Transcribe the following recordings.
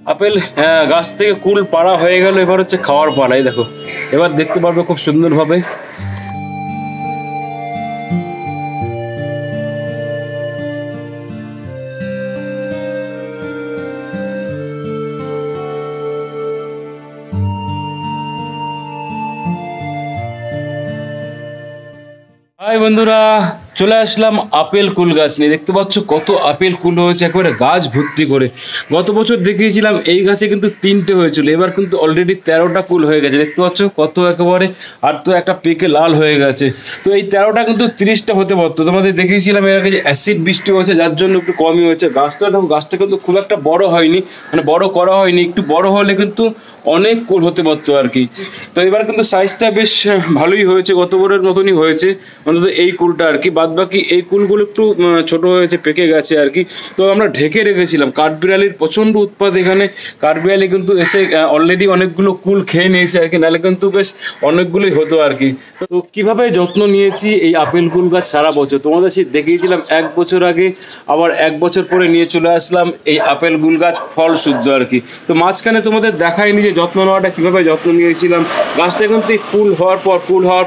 Apple গাছ থেকে কুল পাড়া হয়ে গেল, এবার হচ্ছে খাওয়ার পাড়াই দেখো। এবার দেখতে পারবে খুব সুন্দরভাবে। হাই বন্ধুরা, চলে আসলাম আপেল কুল গাছ নিয়ে। দেখতে পাচ্ছ কত আপেল কুল হয়েছে, একেবারে গাছ ভর্তি করে। গত বছর দেখিয়েছিলাম এই গাছে কিন্তু 3টে হয়েছিল, এবার কিন্তু অলরেডি 13টা কুল হয়ে গেছে। দেখতে পাচ্ছ কত একেবারে, আর তো একটা পেকে লাল হয়ে গেছে। তো এই 13টা কিন্তু 30টা হতে পারতো। তোমাদের দেখিয়েছিলাম এর আগে যে অ্যাসিড বৃষ্টি হয়েছে, যার জন্য একটু কমই হয়েছে। গাছটা দেখো, গাছটা কিন্তু খুব একটা বড় হয়নি, মানে বড় করা হয়নি। একটু বড় হলে কিন্তু অনেক কুল হতে পারতো আর কি। তো এবার কিন্তু সাইজটা বেশ ভালোই হয়েছে, গত বছরের মতনই হয়েছে অন্তত এই কুলটা আর কি। বাদ বাকি এই কুলগুলো একটু ছোট হয়েছে, পেকে গেছে আর কি। তো আমরা ঢেকে রেখেছিলাম, কাঠবিড়ালির প্রচণ্ড উৎপাত এখানে। কাঠবিড়ালি কিন্তু এসে অলরেডি অনেকগুলো কুল খেয়ে নিয়েছে আর কি, নাহলে কিন্তু বেশ অনেকগুলোই হতো আর কি। তো কিভাবে যত্ন নিয়েছি এই আপেল কুল গাছ সারা বছর তোমাদের সেই দেখিয়েছিলাম 1 বছর আগে, আবার 1 বছর পরে নিয়ে চলে আসলাম এই আপেল কুল গাছ ফল শুদ্ধ আর কি। তো মাঝখানে তোমাদের দেখাইনি যে যত্ন নেওয়াটা কীভাবে যত্ন নিয়েছিলাম। গাছটা কিন্তু কুল হওয়ার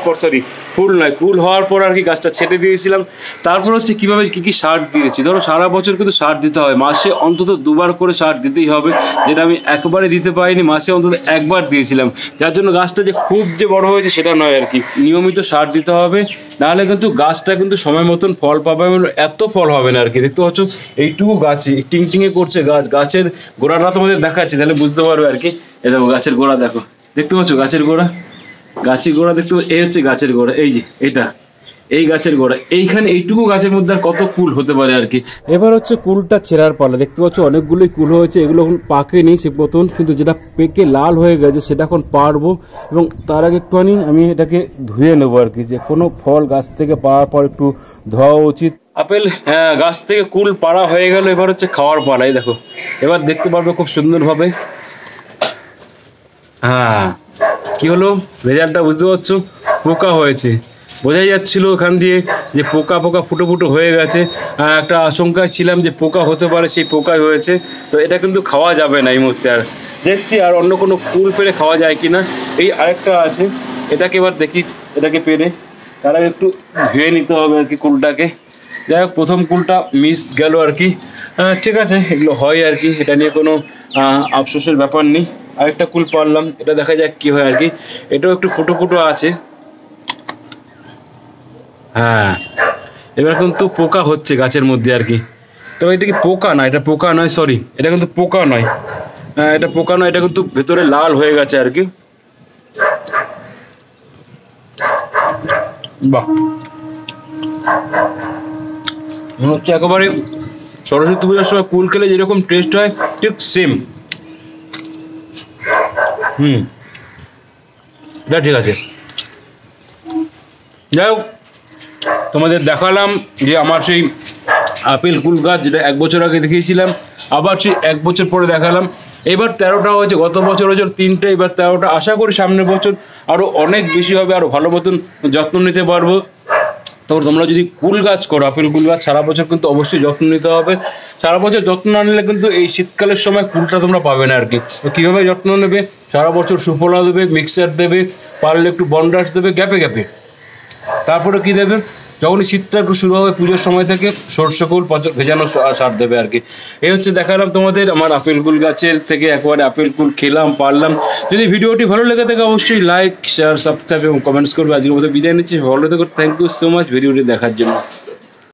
পর সরি ফুল নয়, কুল হওয়ার পর আর কি গাছটা ছেটে দিয়েছিলাম। তারপর হচ্ছে কীভাবে কী কী সার দিয়েছি। ধরো সারা বছর কিন্তু সার দিতে হয়, মাসে অন্তত 2বার করে সার দিতেই হবে, যেটা আমি একবারে দিতে পারিনি, মাসে অন্তত 1বার দিয়েছিলাম। যার জন্য গাছটা যে খুব যে বড় হয়েছে সেটা নয় আর কি, নিয়মিত সার দিতে হবে, নাহলে কিন্তু গাছটা কিন্তু সময় মতন ফল পাবে, এত ফল হবে না আর কি। দেখতে পাচ্ছ এইটুকু গাছে টিংটিংয়ে করছে গাছ, গাছের গোড়াটা তোমাদের দেখাচ্ছি তাহলে বুঝতে পারবে আর কি। এ দেখো গাছের গোড়া দেখো, দেখতে পাচ্ছ গাছের গোড়া, গাছের গোড়া দেখতে, এই হচ্ছে গাছের গোড়া, এই যে এটা, এই গাছের গোড়া, এইখানে এইটুকু গাছের মধ্যে আর কত কুল হতে পারে আর কি। এবার হচ্ছে কুলটা ছেঁড়ার পালা। দেখতে পাচ্ছ অনেকগুলোই কুল হয়েছে, এগুলো এখন পাকেনি ঠিক মতন, কিন্তু যেটা পেকে লাল হয়ে গেছে সেটা এখন পারবো। এবং তার আগে একটুখানি আমি এটাকে ধুয়ে নেবো আর কি, যে কোনো ফল গাছ থেকে পাওয়ার পর একটু ধোয়া উচিত। আপেল গাছ থেকে কুল পাড়া হয়ে গেল, এবার হচ্ছে খাওয়ার পালাই দেখো। এবার দেখতে পারবে খুব সুন্দরভাবে। হ্যাঁ, কি হলো রেজাল্টটা বুঝতে পারছো, পোকা হয়েছে, বোঝাই যাচ্ছিল ওখান দিয়ে যে পোকা পোকা ফুটো ফুটো হয়ে গেছে। একটা আশঙ্কায় ছিলাম যে পোকা হতে পারে, সেই পোকাই হয়েছে। তো এটা কিন্তু খাওয়া যাবে না এই মুহূর্তে। আর দেখছি আর অন্য কোনো কুল পেরে খাওয়া যায় কি না। এই আরেকটা আছে, এটাকে এবার দেখি, এটাকে পেরে তারা একটু ধুয়ে নিতে হবে আর কি কুলটাকে। যাই হোক, প্রথম কুলটা মিস গেল আর কি। ঠিক আছে, এগুলো হয় আর কি, এটা নিয়ে কোনো আফসোসের ব্যাপার নেই। আরেকটা কুল পারলাম, এটা দেখা যাক কি হয় আর কি। এটাও একটু ফুটো ফুটো আছে। হ্যাঁ, এবার কিন্তু পোকা হচ্ছে গাছের মধ্যে আর কি। তবে এটা কি পোকা না, এটা পোকা নয়, সরি, এটা কিন্তু পোকা নয়। এটা পোকা নয়, এটা কিন্তু ভেতরে লাল হয়ে গেছে আর কি। বাহ, মনে হচ্ছে একেবারে সরস্বতী পূজার সময় কুল খেলে যেরকম টেস্ট হয় ঠিক সেম। এটা ঠিক আছে। যাই হোক, তোমাদের দেখালাম যে আমার সেই আপেল কুল গাছ, যেটা 1 বছর আগে দেখিয়েছিলাম, আবার সেই 1 বছর পরে দেখালাম। এবার 13টা হয়েছে, গত বছর হয়েছে 3টে, এবার 13টা। আশা করি সামনের বছর আরও অনেক বেশি হবে, আরও ভালো মতন যত্ন নিতে পারবো। তো তোমরা যদি কুল গাছ করো, আপেল কুল গাছ, সারা বছর কিন্তু অবশ্যই যত্ন নিতে হবে। সারা বছর যত্ন না নিলে কিন্তু এই শীতকালের সময় কুলটা তোমরা পাবে না আর কি। তো কীভাবে যত্ন নেবে, সারা বছর সুফলা দেবে, মিক্সার দেবে, পারলে একটু বন্ডাস দেবে গ্যাপে গ্যাপে। তারপরে কি দেবে, যখনই শীতটা একটু শুরু হবে পুজোর সময় থেকে, সর্ষে কুল ভেজানো সার দেবে আর কি। এই হচ্ছে দেখালাম তোমাদের আমার আপেল কুল গাছের থেকে একেবারে আপেল কুল খেলাম, পারলাম। যদি ভিডিওটি ভালো লেগে থাকে অবশ্যই লাইক, শেয়ার, সাবস্ক্রাইব এবং কমেন্টস করবে। আজকের মতো বিদায় নিচ্ছি, ভালো থেকো। থ্যাংক ইউ সো মাচ ভিডিওটি দেখার জন্য।